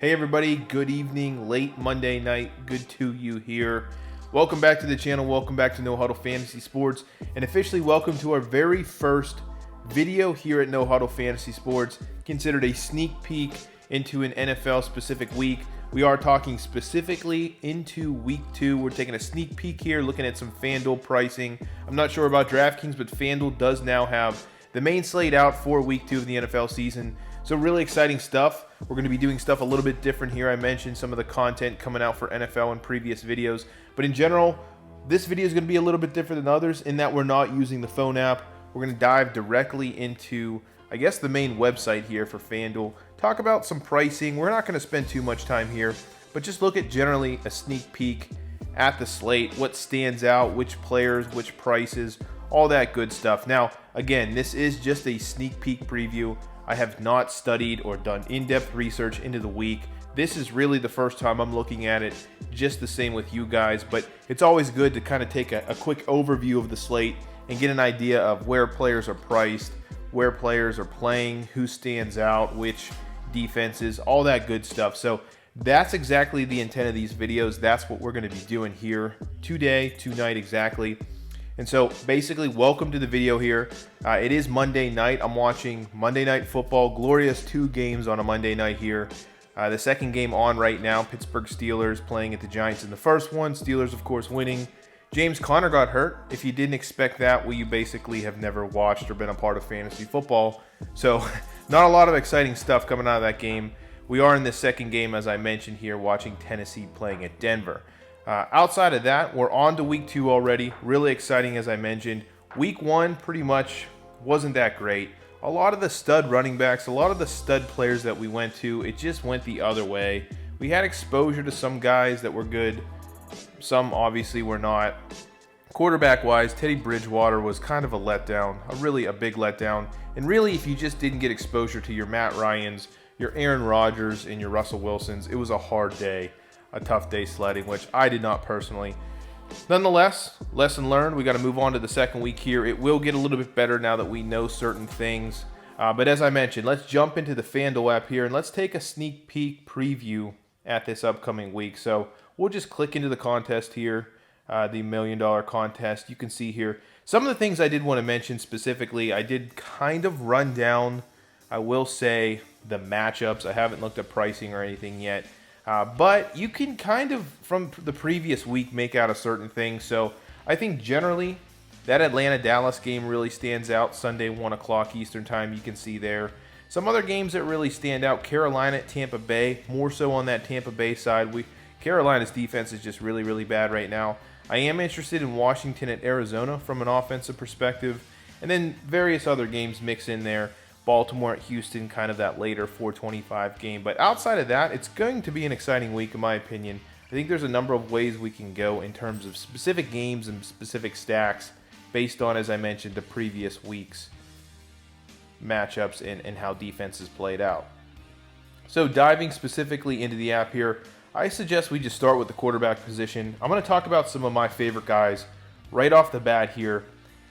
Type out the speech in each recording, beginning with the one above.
Hey everybody, good evening, late Monday night, good to you here. Welcome back to the channel, welcome back to No Huddle Fantasy Sports, and officially welcome to our very first video here at No Huddle Fantasy Sports, considered a sneak peek into an NFL specific week. We are talking specifically into week 2. We're taking a sneak peek here, looking at some FanDuel pricing. I'm not sure about DraftKings, but FanDuel does now have the main slate out for week 2 of the NFL season. So really exciting stuff. We're going to be doing stuff a little bit different here. I mentioned some of the content coming out for NFL in previous videos. But in general, this video is going to be a little bit different than others in that we're not using the phone app. We're going to dive directly into, I guess, the main website here for FanDuel. Talk about some pricing. We're not going to spend too much time here, but just look at generally a sneak peek at the slate, what stands out, which players, which prices, all that good stuff. Now, again, this is just a sneak peek preview. I have not studied or done in-depth research into the week. This is really the first time I'm looking at it, just the same with you guys, but it's always good to kind of take a quick overview of the slate and get an idea of where players are priced, where players are playing, who stands out, which defenses, all that good stuff. So that's exactly the intent of these videos. That's what we're going to be doing here tonight exactly. And so basically, welcome to the video here. It is Monday night. I'm watching Monday Night Football. Glorious 2 games on a Monday night here. The second game on right now, Pittsburgh Steelers playing at the Giants in the first one. Steelers, of course, winning. James Conner got hurt. If you didn't expect that, well, you basically have never watched or been a part of fantasy football. So not a lot of exciting stuff coming out of that game. We are in the second game, as I mentioned here, watching Tennessee playing at Denver. Outside of that, we're on to week 2 already. Really exciting, as I mentioned. Week 1 pretty much wasn't that great. A lot of the stud running backs, a lot of the stud players that we went to, it just went the other way. We had exposure to some guys that were good. Some obviously were not. Quarterback-wise, Teddy Bridgewater was kind of a letdown, a big letdown. And really, if you just didn't get exposure to your Matt Ryans, your Aaron Rodgers, and your Russell Wilsons, it was a hard day. A tough day sledding, which I did not personally. Nonetheless, lesson learned. We got to move on to the second week here. It will get a little bit better now that we know certain things. But as I mentioned, let's jump into the FanDuel app here and let's take a sneak peek preview at this upcoming week. So we'll just click into the contest here, the $1 million contest. You can see here some of the things I did want to mention specifically. I did kind of run down, I will say, the matchups. I haven't looked at pricing or anything yet. But you can kind of, from the previous week, make out a certain thing. So I think generally that Atlanta-Dallas game really stands out. Sunday, 1 o'clock Eastern time, you can see there. Some other games that really stand out, Carolina at Tampa Bay, more so on that Tampa Bay side. Carolina's defense is just really, really bad right now. I am interested in Washington at Arizona from an offensive perspective. And then various other games mix in there. Baltimore at Houston, kind of that later 4:25 game. But outside of that, it's going to be an exciting week in my opinion. I think there's a number of ways we can go in terms of specific games and specific stacks based on, as I mentioned, the previous week's matchups and how defenses played out. So diving specifically into the app here, I suggest we just start with the quarterback position. I'm going to talk about some of my favorite guys right off the bat here.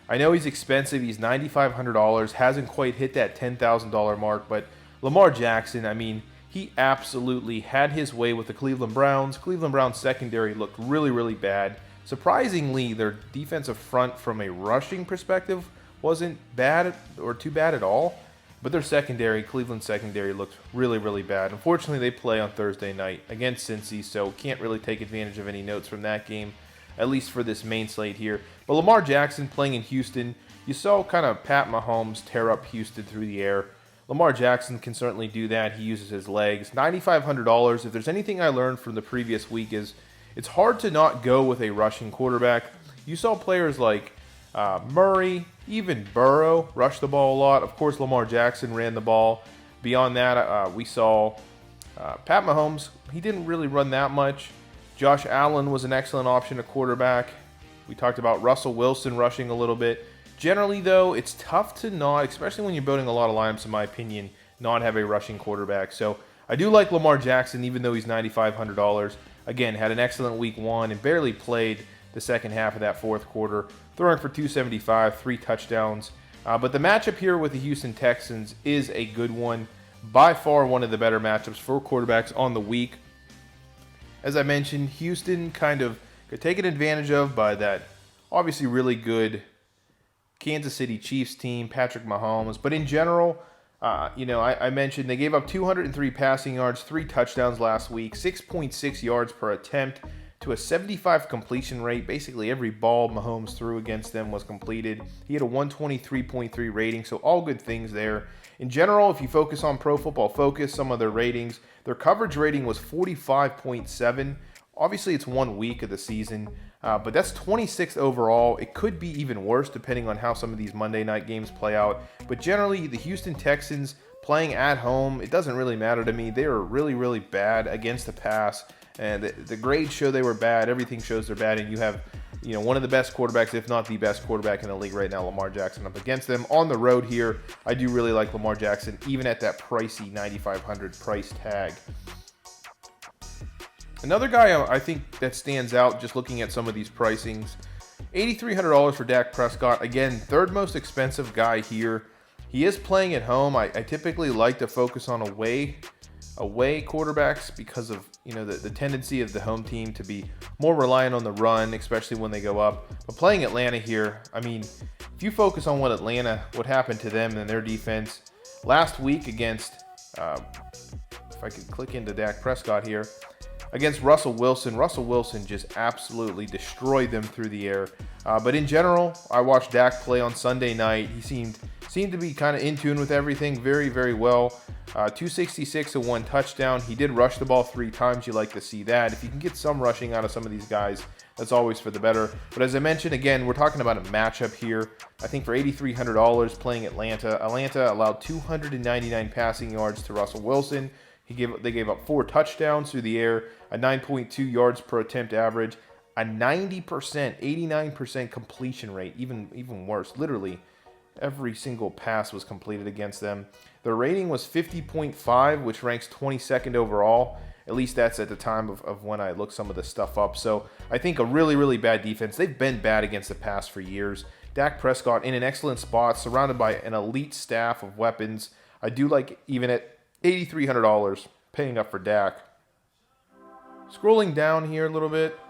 I know he's expensive. He's $9,500. Hasn't quite hit that $10,000 mark. But Lamar Jackson, I mean, he absolutely had his way with the Cleveland Browns. Cleveland Browns secondary looked really, really bad. Surprisingly, their defensive front from a rushing perspective wasn't bad or too bad at all. But their secondary, Cleveland secondary, looked really, really bad. Unfortunately, they play on Thursday night against Cincy, so can't really take advantage of any notes from that game, at least for this main slate here. But Lamar Jackson playing in Houston, you saw kind of Pat Mahomes tear up Houston through the air. Lamar Jackson can certainly do that. He uses his legs. $9,500. If there's anything I learned from the previous week is it's hard to not go with a rushing quarterback. You saw players like Murray, even Burrow rush the ball a lot. Of course, Lamar Jackson ran the ball. Beyond that, we saw Pat Mahomes. He didn't really run that much. Josh Allen was an excellent option at quarterback. We talked about Russell Wilson rushing a little bit. Generally, though, it's tough to not, especially when you're building a lot of lineups, in my opinion, not have a rushing quarterback. So I do like Lamar Jackson, even though he's $9,500. Again, had an excellent week 1 and barely played the second half of that fourth quarter, throwing for 275, 3 touchdowns. But the matchup here with the Houston Texans is a good one. by far one of the better matchups for quarterbacks on the week. As I mentioned, Houston kind of got taken advantage of by that obviously really good Kansas City Chiefs team, Patrick Mahomes. But in general, I mentioned they gave up 203 passing yards, 3 touchdowns last week, 6.6 yards per attempt to a 75 completion rate. Basically every ball Mahomes threw against them was completed. He had a 123.3 rating, so all good things there. In general, if you focus on Pro Football Focus, some of their ratings, their coverage rating was 45.7. Obviously, it's 1 week of the season, but that's 26th overall. It could be even worse depending on how some of these Monday night games play out. But generally, the Houston Texans playing at home, it doesn't really matter to me. They are really, really bad against the pass. And the grades show they were bad. Everything shows they're bad. And you have, one of the best quarterbacks, if not the best quarterback in the league right now, Lamar Jackson, up against them. On the road here, I do really like Lamar Jackson, even at that pricey $9,500 price tag. Another guy I think that stands out, just looking at some of these pricings, $8,300 for Dak Prescott. Again, third most expensive guy here. He is playing at home. I typically like to focus on away quarterbacks because of the tendency of the home team to be more reliant on the run, especially when they go up. But playing Atlanta here, I mean, if you focus on what happened to them and their defense last week against, if I could click into Dak Prescott here, against Russell Wilson just absolutely destroyed them through the air. But in general, I watched Dak play on Sunday night. He seemed to be kind of in tune with everything very, very well. 266 and 1 touchdown. He did rush the ball 3 times. You like to see that. If you can get some rushing out of some of these guys, that's always for the better. But as I mentioned, again, we're talking about a matchup here. I think for $8,300 playing Atlanta allowed 299 passing yards to Russell Wilson. They gave up 4 touchdowns through the air, a 9.2 yards per attempt average, a 90%, 89% completion rate, even worse. Literally, every single pass was completed against them. Their rating was 50.5, which ranks 22nd overall. At least that's at the time of when I looked some of this stuff up. So I think a really, really bad defense. They've been bad against the pass for years. Dak Prescott in an excellent spot, surrounded by an elite staff of weapons. I do like, even at $8,300, paying up for Dak. Scrolling down here a little bit,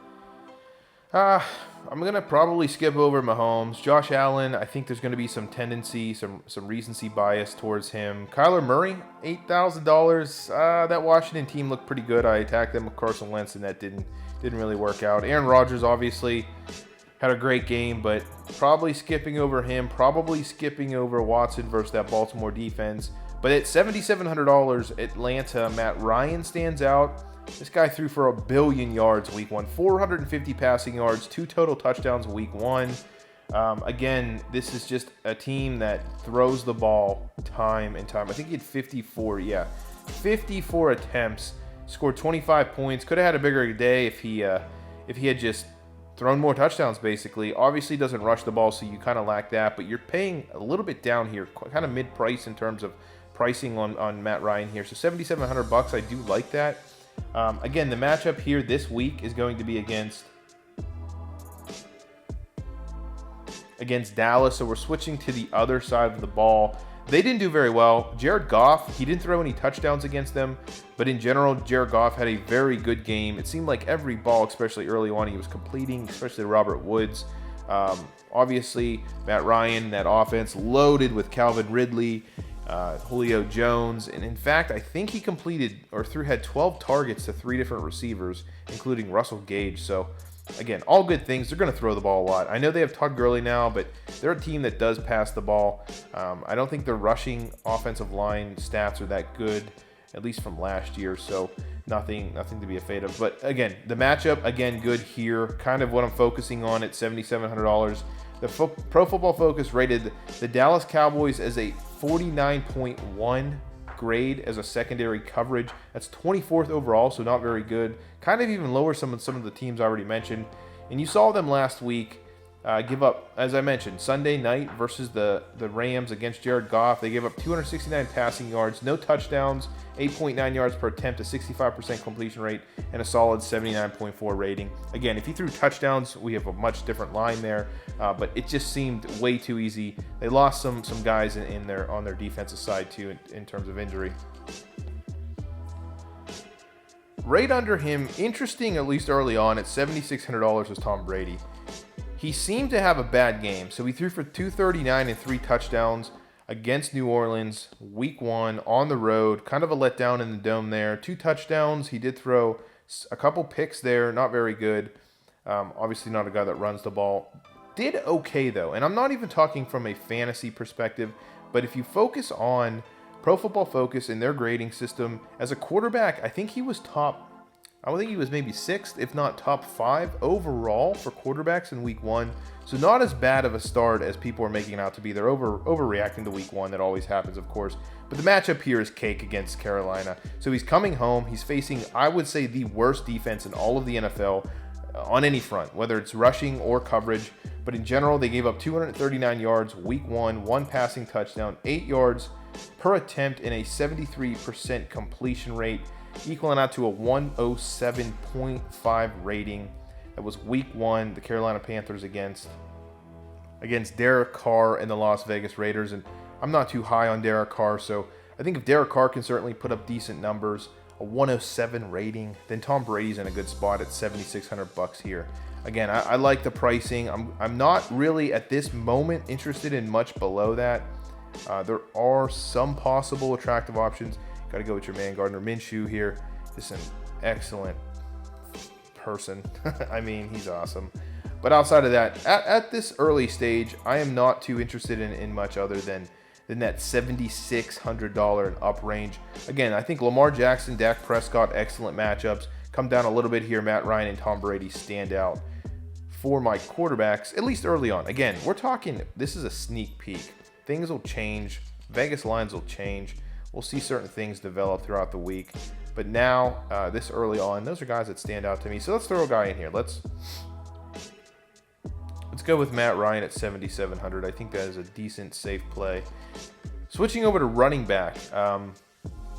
I'm going to probably skip over Mahomes. Josh Allen, I think there's going to be some tendency, some recency bias towards him. Kyler Murray, $8,000. That Washington team looked pretty good. I attacked them with Carson Wentz, and that didn't really work out. Aaron Rodgers, obviously, had a great game, but probably skipping over him. Probably skipping over Watson versus that Baltimore defense. But at $7,700, Atlanta, Matt Ryan stands out. This guy threw for 1 billion yards week 1, 450 passing yards, 2 total touchdowns week 1. Again, this is just a team that throws the ball time and time. I think he had 54 attempts, scored 25 points. Could have had a bigger day if he had just thrown more touchdowns, basically. Obviously doesn't rush the ball, so you kind of lack that, but you're paying a little bit down here, kind of mid-price in terms of pricing on Matt Ryan here. So $7,700, I do like that. Again, the matchup here this week is going to be against Dallas, so we're switching to the other side of the ball. They didn't do very well. Jared Goff, he didn't throw any touchdowns against them, but in general, Jared Goff had a very good game. It seemed like every ball, especially early on, he was completing, especially Robert Woods. Obviously, Matt Ryan, that offense loaded with Calvin Ridley, Julio Jones, and in fact, I think he had 12 targets to 3 different receivers, including Russell Gage. So, again, all good things. They're going to throw the ball a lot. I know they have Todd Gurley now, but they're a team that does pass the ball. I don't think their rushing offensive line stats are that good, at least from last year. So, nothing to be afraid of. But again, the matchup, again, good here. Kind of what I'm focusing on at $7,700. The Pro Football Focus rated the Dallas Cowboys as a 49.1 grade as a secondary coverage. That's 24th overall, so not very good. Kind of even lower some of the teams I already mentioned. And you saw them last week Give up, as I mentioned, Sunday night versus the Rams against Jared Goff. They gave up 269 passing yards, no touchdowns, 8.9 yards per attempt, a 65% completion rate, and a solid 79.4 rating. Again, if you threw touchdowns, we have a much different line there, but it just seemed way too easy. They lost some guys on their defensive side too in terms of injury. Right under him, interesting at least early on, at $7,600 was Tom Brady. He seemed to have a bad game, so he threw for 239 and 3 touchdowns against New Orleans, week 1, on the road. Kind of a letdown in the dome there. 2 touchdowns. He did throw a couple picks there, not very good. Obviously not a guy that runs the ball. Did okay, though, and I'm not even talking from a fantasy perspective, but if you focus on Pro Football Focus and their grading system, as a quarterback, I think he was maybe 6th, if not top 5 overall for quarterbacks in week 1. So not as bad of a start as people are making it out to be. They're overreacting to week 1. That always happens, of course. But the matchup here is cake against Carolina. So he's coming home. He's facing, I would say, the worst defense in all of the NFL on any front, whether it's rushing or coverage. But in general, they gave up 239 yards week 1, 1 passing touchdown, 8 yards per attempt, and a 73% completion rate, equaling out to a 107.5 rating. That was week 1, the Carolina Panthers against Derek Carr and the Las Vegas Raiders. And I'm not too high on Derek Carr, so I think if Derek Carr can certainly put up decent numbers, a 107 rating, then Tom Brady's in a good spot at $7,600 here. Again, I like the pricing. I'm not really at this moment interested in much below that. There are some possible attractive options. Got to go with your man Gardner Minshew here. Just an excellent person. I mean, he's awesome. But outside of that, at this early stage, I am not too interested in much other than that $7,600 and up range. Again, I think Lamar Jackson, Dak Prescott, excellent matchups. Come down a little bit here. Matt Ryan and Tom Brady stand out for my quarterbacks, at least early on. Again, we're talking, this is a sneak peek. Things will change. Vegas lines will change. We'll see certain things develop throughout the week. But now, this early on, those are guys that stand out to me. So let's throw a guy in here. Let's go with Matt Ryan at $7,700. I think that is a decent, safe play. Switching over to running back.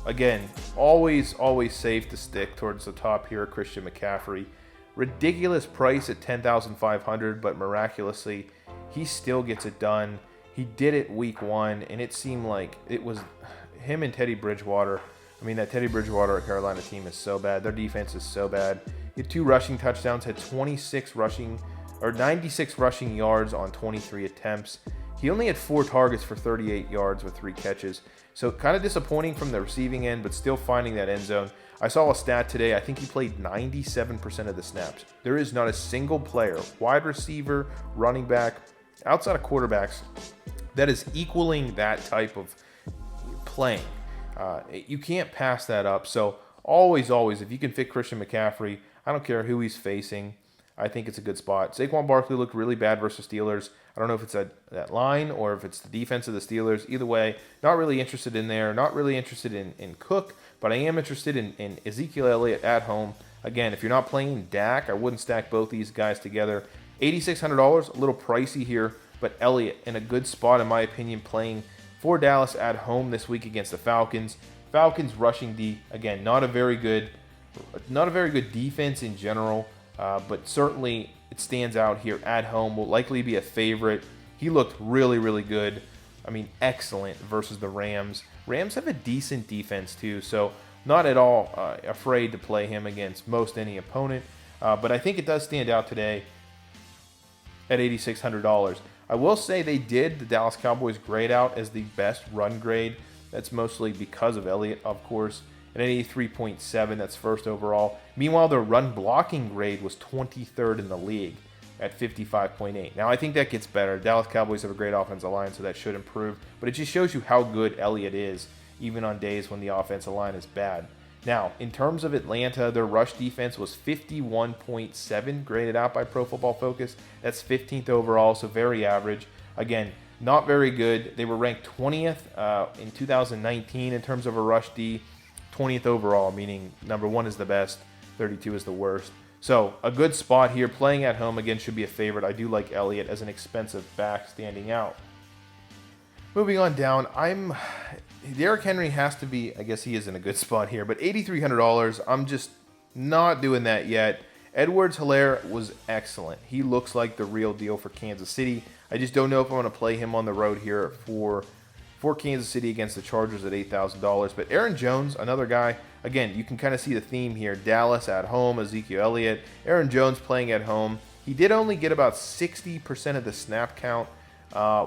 Again, always safe to stick towards the top here, Christian McCaffrey. Ridiculous price at $10,500, but miraculously, he still gets it done. He did it week 1, and it seemed like it was him and Teddy Bridgewater. I mean, that Teddy Bridgewater Carolina team is so bad. Their defense is so bad. He had 2 rushing touchdowns, had 96 rushing yards on 23 attempts. He only had 4 targets for 38 yards with 3 catches. So kind of disappointing from the receiving end, but still finding that end zone. I saw a stat today. I think he played 97% of the snaps. There is not a single player, wide receiver, running back, outside of quarterbacks, that is equaling that type of playing. You can't pass that up. So always, if you can fit Christian McCaffrey, I don't care who he's facing, I think it's a good spot. Saquon Barkley looked really bad versus Steelers. I don't know if it's that line or if it's the defense of the Steelers. Either way, not really interested in there. Not really interested in Cook, but I am interested in Ezekiel Elliott at home. Again, if you're not playing Dak, I wouldn't stack both these guys together. $8,600, a little pricey here, but Elliott in a good spot, in my opinion, playing for Dallas at home this week against the Falcons. Falcons rushing D, again, not a very good defense in general, but certainly it stands out here at home. Will likely be a favorite. He looked really good. I mean, excellent versus the Rams. Rams have a decent defense too, so not at all afraid to play him against most any opponent. But I think it does stand out today at $8,600. I will say the Dallas Cowboys grade out as the best run grade. That's mostly because of Elliott, of course. At 83.7, that's first overall. Meanwhile, their run blocking grade was 23rd in the league at 55.8. Now, I think that gets better. Dallas Cowboys have a great offensive line, so that should improve. But it just shows you how good Elliott is, even on days when the offensive line is bad. Now, in terms of Atlanta, their rush defense was 51.7, graded out by Pro Football Focus. That's 15th overall, so very average. Again, not very good. They were ranked 20th in 2019 in terms of a rush D, 20th overall, meaning number 1 is the best, 32 is the worst. So a good spot here. Playing at home, again, should be a favorite. I do like Elliott as an expensive back standing out. Moving on down, Derrick Henry has to be, I guess he is in a good spot here, but $8,300, I'm just not doing that yet. Edwards-Helaire was excellent. He looks like the real deal for Kansas City. I just don't know if I'm going to play him on the road here for Kansas City against the Chargers at $8,000. But Aaron Jones, another guy, again, you can kind of see the theme here. Dallas at home, Ezekiel Elliott. Aaron Jones playing at home. He did only get about 60% of the snap count,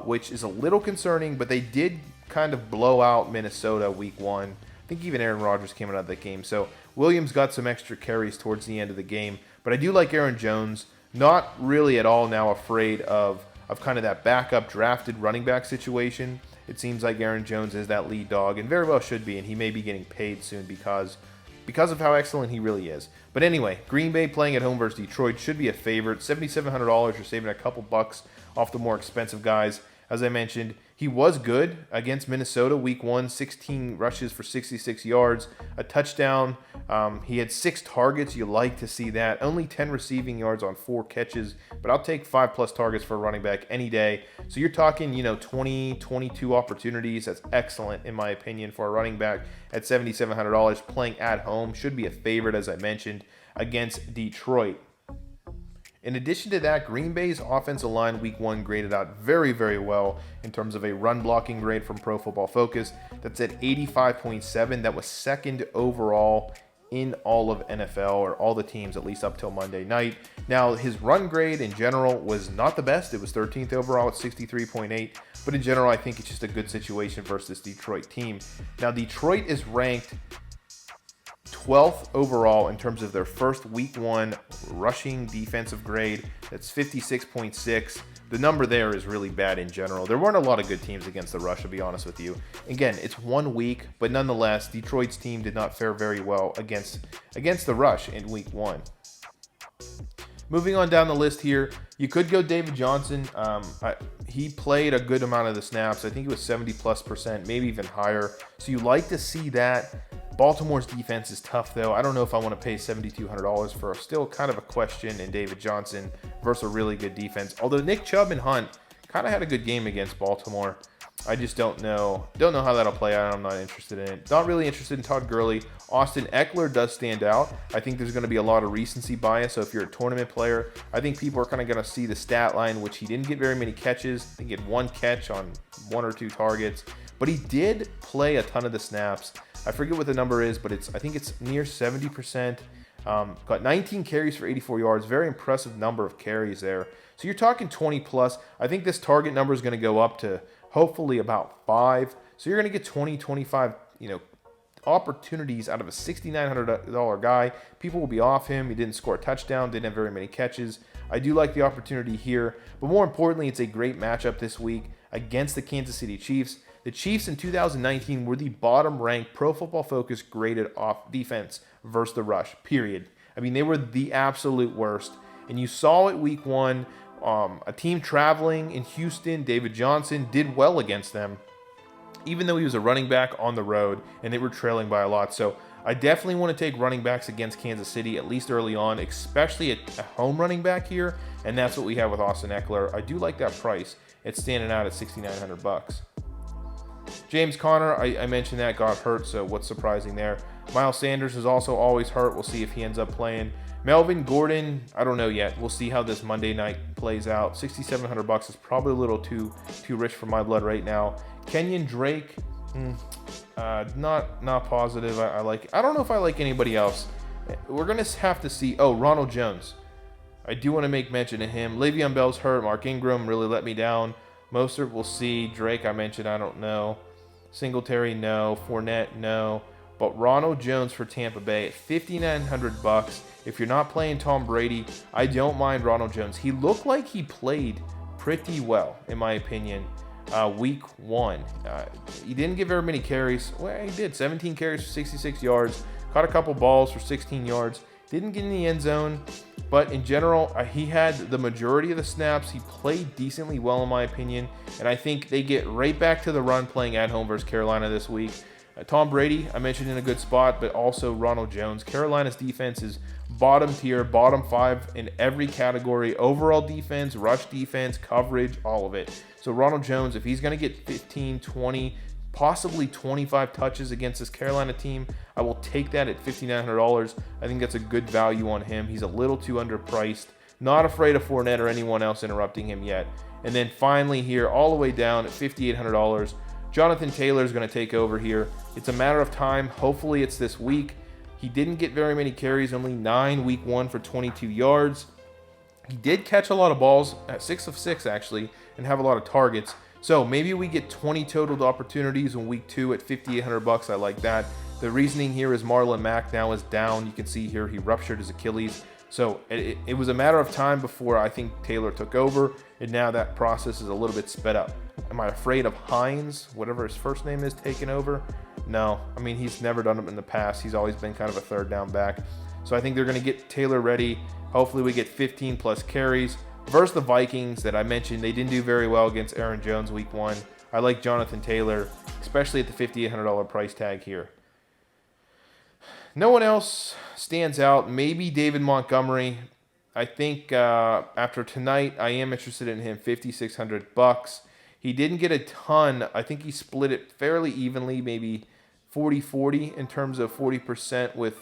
which is a little concerning, but they did kind of blow out Minnesota week 1. I think even Aaron Rodgers came out of that game. So Williams got some extra carries towards the end of the game. But I do like Aaron Jones. Not really at all now afraid of kind of that backup drafted running back situation. It seems like Aaron Jones is that lead dog, and very well should be, and he may be getting paid soon because of how excellent he really is. But anyway, Green Bay playing at home versus Detroit should be a favorite. $7,700, you're saving a couple bucks off the more expensive guys. As I mentioned, he was good against Minnesota week 1, 16 rushes for 66 yards, a touchdown. He had 6 targets. You like to see that. Only 10 receiving yards on 4 catches, but I'll take 5+ targets for a running back any day. So you're talking, 20, 22 opportunities. That's excellent, in my opinion, for a running back at $7,700. Playing at home should be a favorite, as I mentioned, against Detroit. In addition to that, Green Bay's offensive line week 1 graded out very, very well in terms of a run blocking grade from Pro Football Focus. That's at 85.7. That was second overall in all of NFL, or all the teams, at least up till Monday night. Now, his run grade in general was not the best. It was 13th overall at 63.8. But in general, I think it's just a good situation versus this Detroit team. Now, Detroit is ranked 12th overall in terms of their first week 1 rushing defensive grade. That's 56.6. The number there is really bad in general. There weren't a lot of good teams against the rush, to be honest with you. Again, it's 1 week, but nonetheless, Detroit's team did not fare very well against the rush in week 1. Moving on down the list here, you could go David Johnson. He played a good amount of the snaps. I think it was 70+%, maybe even higher. So you like to see that. Baltimore's defense is tough, though. I don't know if I want to pay $7,200 for still kind of a question in David Johnson versus a really good defense. Although Nick Chubb and Hunt kind of had a good game against Baltimore. I just don't know how that'll play out. I'm not interested in it. Not really interested in Todd Gurley. Austin Ekeler does stand out. I think there's going to be a lot of recency bias. So if you're a tournament player, I think people are kind of going to see the stat line, which he didn't get very many catches. I think he had 1 catch on 1 or 2 targets. But he did play a ton of the snaps. I forget what the number is, but I think it's near 70%. Got 19 carries for 84 yards. Very impressive number of carries there. So you're talking 20+. I think this target number is going to go up to hopefully about 5. So you're going to get 20, 25, opportunities out of a $6,900 guy. People will be off him. He didn't score a touchdown, didn't have very many catches. I do like the opportunity here, but more importantly, it's a great matchup this week against the Kansas City Chiefs. The Chiefs in 2019 were the bottom-ranked Pro Football Focus graded off defense versus the rush, period. I mean, they were the absolute worst. And you saw it week 1. A team traveling in Houston, David Johnson, did well against them, even though he was a running back on the road, and they were trailing by a lot. So I definitely want to take running backs against Kansas City, at least early on, especially a home running back here, and that's what we have with Austin Ekeler. I do like that price. It's standing out at $6,900. James Conner, I mentioned that, got hurt, so what's surprising there? Miles Sanders is also always hurt. We'll see if he ends up playing. Melvin Gordon, I don't know yet. We'll see how this Monday night plays out. $6,700 is probably a little too rich for my blood right now. Kenyon Drake, not positive. I don't know if I like anybody else. We're gonna have to see. Oh, Ronald Jones. I do want to make mention of him. Le'Veon Bell's hurt. Mark Ingram really let me down. Mostert, we'll see. Drake, I mentioned, I don't know. Singletary, no. Fournette, no. But Ronald Jones for Tampa Bay at $5,900. If you're not playing Tom Brady, I don't mind Ronald Jones. He looked like he played pretty well, in my opinion, week 1. He didn't get very many carries. Well, he did. 17 carries for 66 yards. Caught a couple balls for 16 yards. Didn't get in the end zone. But in general, he had the majority of the snaps. He played decently well, in my opinion. And I think they get right back to the run playing at home versus Carolina this week. Tom Brady, I mentioned in a good spot, but also Ronald Jones. Carolina's defense is bottom tier, bottom 5 in every category. Overall defense, rush defense, coverage, all of it. So Ronald Jones, if he's going to get 15, 20, possibly 25 touches against this Carolina team, I will take that at $5,900. I think that's a good value on him. He's a little too underpriced. Not afraid of Fournette or anyone else interrupting him yet. And then finally here, all the way down at $5,800, Jonathan Taylor is going to take over here. It's a matter of time. Hopefully it's this week. He didn't get very many carries, only 9 week 1 for 22 yards. He did catch a lot of balls, at 6 of 6 actually, and have a lot of targets. So maybe we get 20 total opportunities in week 2 at $5,800. I like that. The reasoning here is Marlon Mack now is down. You can see here he ruptured his Achilles. So it was a matter of time before I think Taylor took over, and now that process is a little bit sped up. Am I afraid of Hines, whatever his first name is, taking over? No. I mean, he's never done it in the past. He's always been kind of a third down back. So I think they're going to get Taylor ready. Hopefully we get 15 plus carries. Versus the Vikings that I mentioned, they didn't do very well against Aaron Jones week 1. I like Jonathan Taylor, especially at the $5,800 price tag here. No one else stands out. Maybe David Montgomery. I think after tonight, I am interested in him. $5,600. He didn't get a ton. I think he split it fairly evenly, maybe 40-40 in terms of 40% with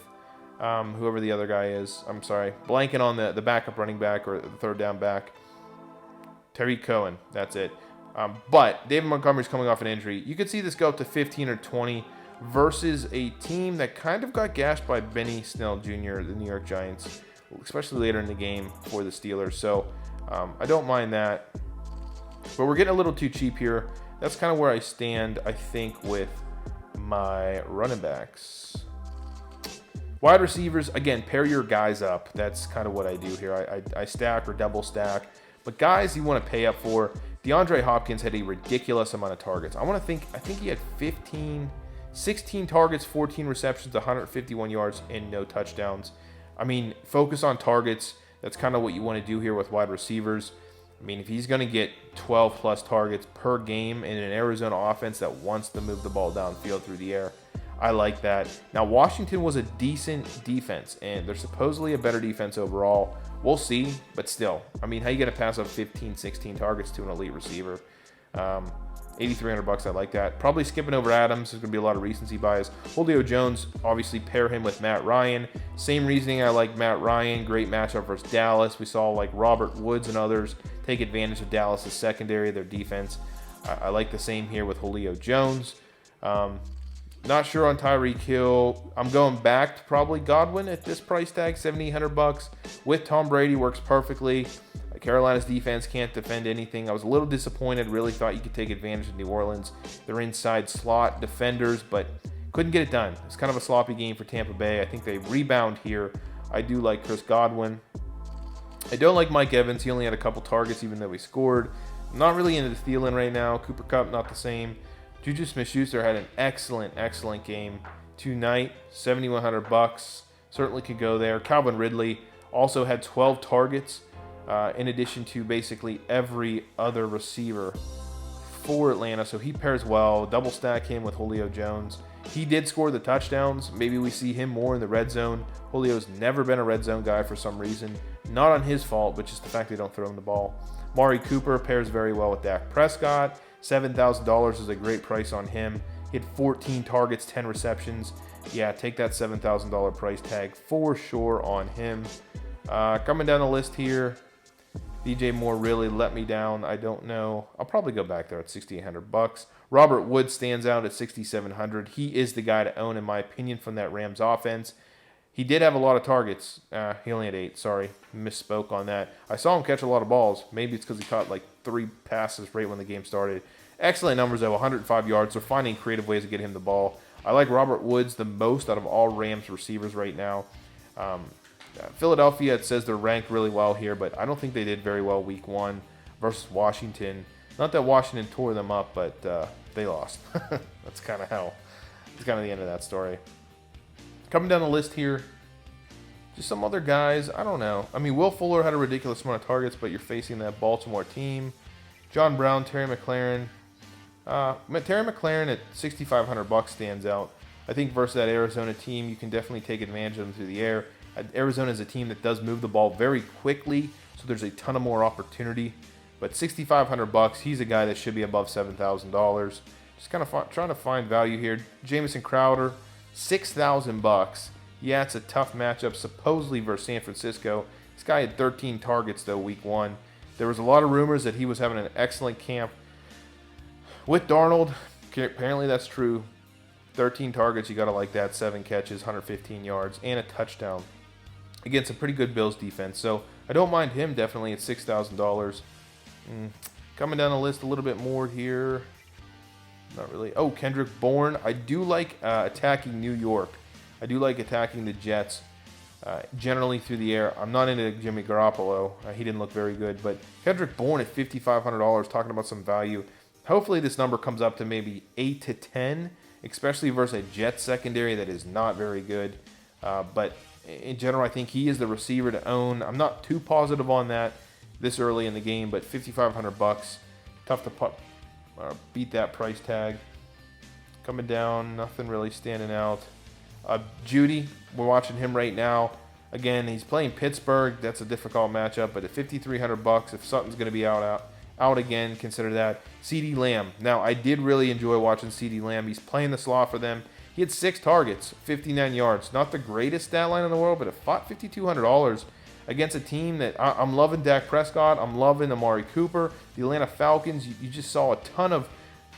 whoever the other guy is. I'm sorry, blanking on the backup running back or the third down back. Tariq Cohen, that's it. But David Montgomery's coming off an injury. You could see this go up to 15 or 20 versus a team that kind of got gashed by Benny Snell Jr., the New York Giants, especially later in the game for the Steelers. So I don't mind that. But we're getting a little too cheap here. That's kind of where I stand, I think, with my running backs. Wide receivers, again, pair your guys up. That's kind of what I do here. I stack or double stack. But guys you want to pay up for. DeAndre Hopkins had a ridiculous amount of targets. I think he had 16 targets, 14 receptions, 151 yards, and no touchdowns. I mean, focus on targets. That's kind of what you want to do here with wide receivers. I mean, if he's going to get 12 plus targets per game in an Arizona offense that wants to move the ball downfield through the air, I like that. Now, Washington was a decent defense, and they're supposedly a better defense overall. We'll see, but still. I mean, how you going to pass up 15, 16 targets to an elite receiver? $8,300, I like that. Probably skipping over Adams. There's going to be a lot of recency bias. Julio Jones, obviously pair him with Matt Ryan. Same reasoning, I like Matt Ryan. Great matchup versus Dallas. We saw like Robert Woods and others take advantage of Dallas' secondary, their defense. I like the same here with Julio Jones. Not sure on Tyreek Hill. I'm going back to probably Godwin at this price tag, $7,800. With Tom Brady, works perfectly. Carolina's defense can't defend anything. I was a little disappointed. Really thought you could take advantage of New Orleans. They're inside slot defenders, but couldn't get it done. It's kind of a sloppy game for Tampa Bay. I think they rebound here. I do like Chris Godwin. I don't like Mike Evans. He only had a couple targets, even though he scored. I'm not really into the Thielen right now. Cooper Kupp, not the same. Juju Smith-Schuster had an excellent game tonight. $7,100. Certainly could go there. Calvin Ridley also had 12 targets. In addition to basically every other receiver for Atlanta. So he pairs well. Double stack him with Julio Jones. He did score the touchdowns. Maybe we see him more in the red zone. Julio's never been a red zone guy for some reason. Not on his fault, but just the fact they don't throw him the ball. Mari Cooper pairs very well with Dak Prescott. $7,000 is a great price on him. He had 14 targets, 10 receptions. Yeah, take that $7,000 price tag for sure on him. Coming down the list here, DJ Moore really let me down. I don't know. I'll probably go back there at $6,800. Robert Woods stands out at $6,700. He is the guy to own, in my opinion, from that Rams offense. He did have a lot of targets. He only had 8. Sorry, misspoke on that. I saw him catch a lot of balls. Maybe it's because he caught like 3 passes right when the game started. Excellent numbers, though. 105 yards. They're finding creative ways to get him the ball. I like Robert Woods the most out of all Rams receivers right now. Philadelphia, it says they're ranked really well here, but I don't think they did very well week 1 versus Washington. Not that Washington tore them up, but they lost. That's kind of it's kind of the end of that story. Coming down the list here, just some other guys. I don't know. I mean, Will Fuller had a ridiculous amount of targets, but you're facing that Baltimore team. John Brown, Terry McLaurin. Terry McLaurin at $6,500 stands out. I think versus that Arizona team, you can definitely take advantage of them through the air. Arizona is a team that does move the ball very quickly, so there's a ton of more opportunity. But $6,500, he's a guy that should be above $7,000. Just kind of trying to find value here. Jameson Crowder, $6,000. Yeah, it's a tough matchup, supposedly versus San Francisco. This guy had 13 targets, though, week 1. There was a lot of rumors that he was having an excellent camp with Darnold. Apparently that's true. 13 targets, you got to like that. 7 catches, 115 yards, and a touchdown against a pretty good Bills defense. So I don't mind him definitely at $6,000. Coming down the list a little bit more here. Not really. Oh, Kendrick Bourne. I do like attacking New York. I do like attacking the Jets generally through the air. I'm not into Jimmy Garoppolo. He didn't look very good. But Kendrick Bourne at $5,500, talking about some value. Hopefully this number comes up to maybe 8 to 10, especially versus a Jets secondary that is not very good. But in general, I think he is the receiver to own. I'm not too positive on that this early in the game, but $5,500, tough to beat that price tag. Coming down, nothing really standing out. Judy, we're watching him right now. Again, he's playing Pittsburgh. That's a difficult matchup, but at $5,300, if something's going to be out again, consider that. CeeDee Lamb. Now, I did really enjoy watching CeeDee Lamb. He's playing the slot for them. He had 6 targets, 59 yards. Not the greatest stat line in the world, but at $5,200 against a team that I'm loving Dak Prescott. I'm loving Amari Cooper. The Atlanta Falcons, you just saw a ton of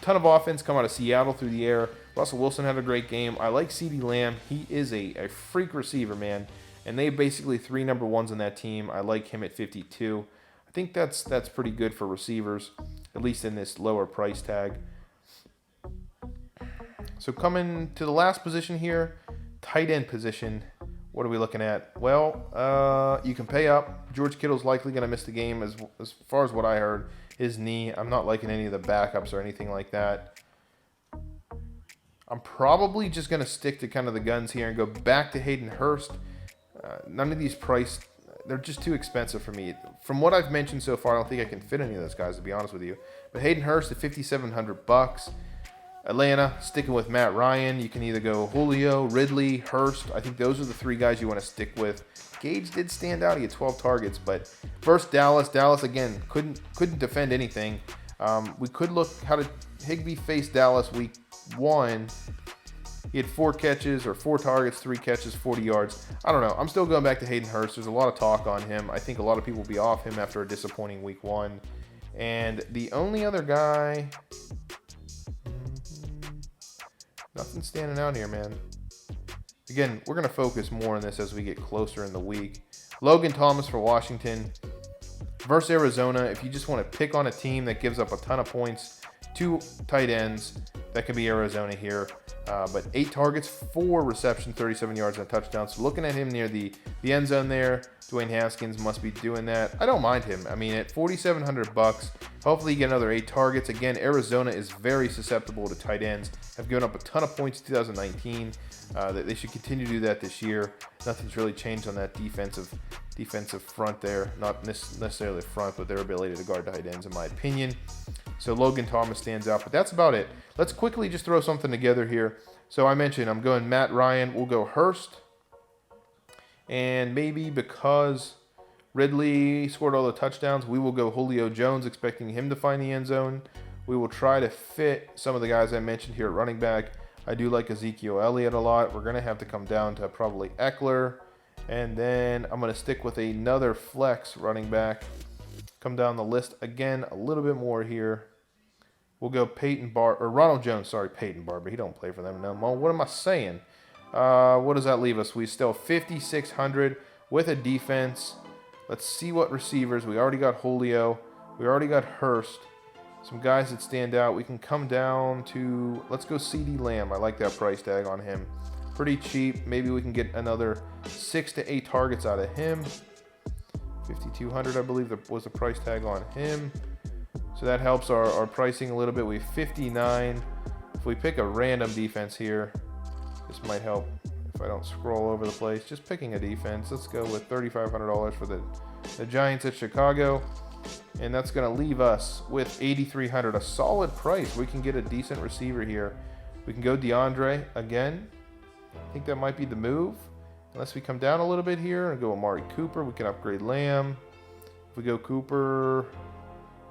offense come out of Seattle through the air. Russell Wilson had a great game. I like CeeDee Lamb. He is a freak receiver, man. And they have basically 3 number 1s on that team. I like him at 52. I think that's pretty good for receivers, at least in this lower price tag. So coming to the last position here, tight end position. What are we looking at? Well, you can pay up. George Kittle's likely going to miss the game as far as what I heard. His knee. I'm not liking any of the backups or anything like that. I'm probably just going to stick to kind of the guns here and go back to Hayden Hurst. None of these they're just too expensive for me. From what I've mentioned so far, I don't think I can fit any of those guys, to be honest with you. But Hayden Hurst at $5,700. Atlanta, sticking with Matt Ryan. You can either go Julio, Ridley, Hurst. I think those are the 3 guys you want to stick with. Gage did stand out. He had 12 targets. But first, Dallas. Dallas, again, couldn't defend anything. We could look how did Higbee face Dallas week 1. He had 4 targets, 3 catches, 40 yards. I don't know. I'm still going back to Hayden Hurst. There's a lot of talk on him. I think a lot of people will be off him after a disappointing week 1. And the only other guy... Nothing standing out here, man. Again, we're going to focus more on this as we get closer in the week. Logan Thomas for Washington versus Arizona. If you just want to pick on a team that gives up a ton of points, 2 tight ends, that could be Arizona here. But 8 targets, 4 receptions, 37 yards, and a touchdown. So looking at him near the end zone there, Dwayne Haskins must be doing that. I don't mind him. I mean, at $4,700, hopefully you get another 8 targets. Again, Arizona is very susceptible to tight ends. Have given up a ton of points in 2019. They should continue to do that this year. Nothing's really changed on that defensive front there. Not necessarily front, but their ability to guard tight ends, in my opinion. So Logan Thomas stands out, but that's about it. Let's quickly just throw something together here. So I mentioned I'm going Matt Ryan. We'll go Hurst. And maybe because Ridley scored all the touchdowns, we will go Julio Jones, expecting him to find the end zone. We will try to fit some of the guys I mentioned here at running back. I do like Ezekiel Elliott a lot. We're going to have to come down to probably Ekeler. And then I'm going to stick with another flex running back. Come down the list again a little bit more here. We'll go Ronald Jones. Sorry, Peyton Barber. He don't play for them no more. What am I saying? What does that leave us? We still $5,600 with a defense. Let's see what receivers. We already got Julio. We already got Hurst. Some guys that stand out. We can come down to, let's go CeeDee Lamb. I like that price tag on him. Pretty cheap. Maybe we can get another 6 to 8 targets out of him. $5,200, I believe, was the price tag on him. So that helps our pricing a little bit. We have 59. If we pick a random defense here, this might help if I don't scroll over the place. Just picking a defense. Let's go with $3,500 for the Giants at Chicago. And that's going to leave us with 8,300, a solid price. We can get a decent receiver here. We can go DeAndre again. I think that might be the move. Unless we come down a little bit here and go Amari Cooper. We can upgrade Lamb. If we go Cooper,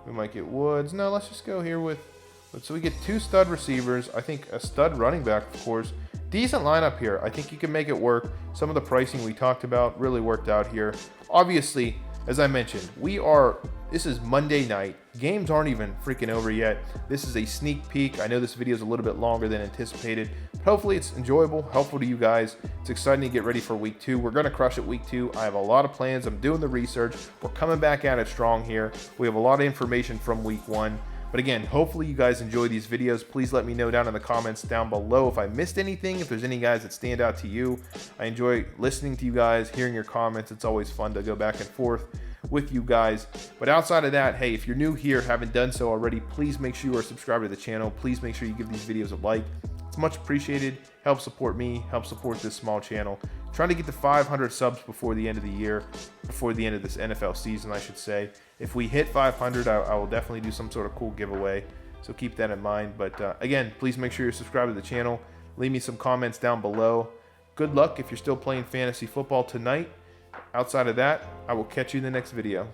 we might get Woods. No, let's just go here with... So we get 2 stud receivers. I think a stud running back, of course. Decent lineup here. I think you can make it work. Some of the pricing we talked about really worked out here. Obviously, as I mentioned, this is Monday night. Games aren't even freaking over yet. This is a sneak peek. I know this video is a little bit longer than anticipated, but hopefully it's enjoyable, helpful to you guys. It's exciting to get ready for week 2. We're going to crush it week 2. I have a lot of plans. I'm doing the research. We're coming back at it strong here. We have a lot of information from week 1. But again, hopefully you guys enjoy these videos. Please let me know down in the comments down below if I missed anything, if there's any guys that stand out to you. I enjoy listening to you guys, hearing your comments. It's always fun to go back and forth with you guys. But outside of that, hey, if you're new here, haven't done so already, please make sure you are subscribed to the channel. Please make sure you give these videos a like. It's much appreciated. Help support me, help support this small channel. Trying to get to 500 subs before the end of the year, before the end of this NFL season, I should say. If we hit 500, I will definitely do some sort of cool giveaway. So keep that in mind. But again, please make sure you're subscribed to the channel. Leave me some comments down below. Good luck if you're still playing fantasy football tonight. Outside of that, I will catch you in the next video.